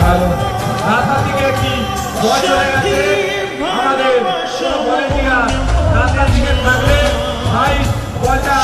ভালো রাস্তার দিকে কি বয় চলে গেছে আমাদের ভলেন্টিয়ার রাস্তার দিকে থাকলে ভাই বলটা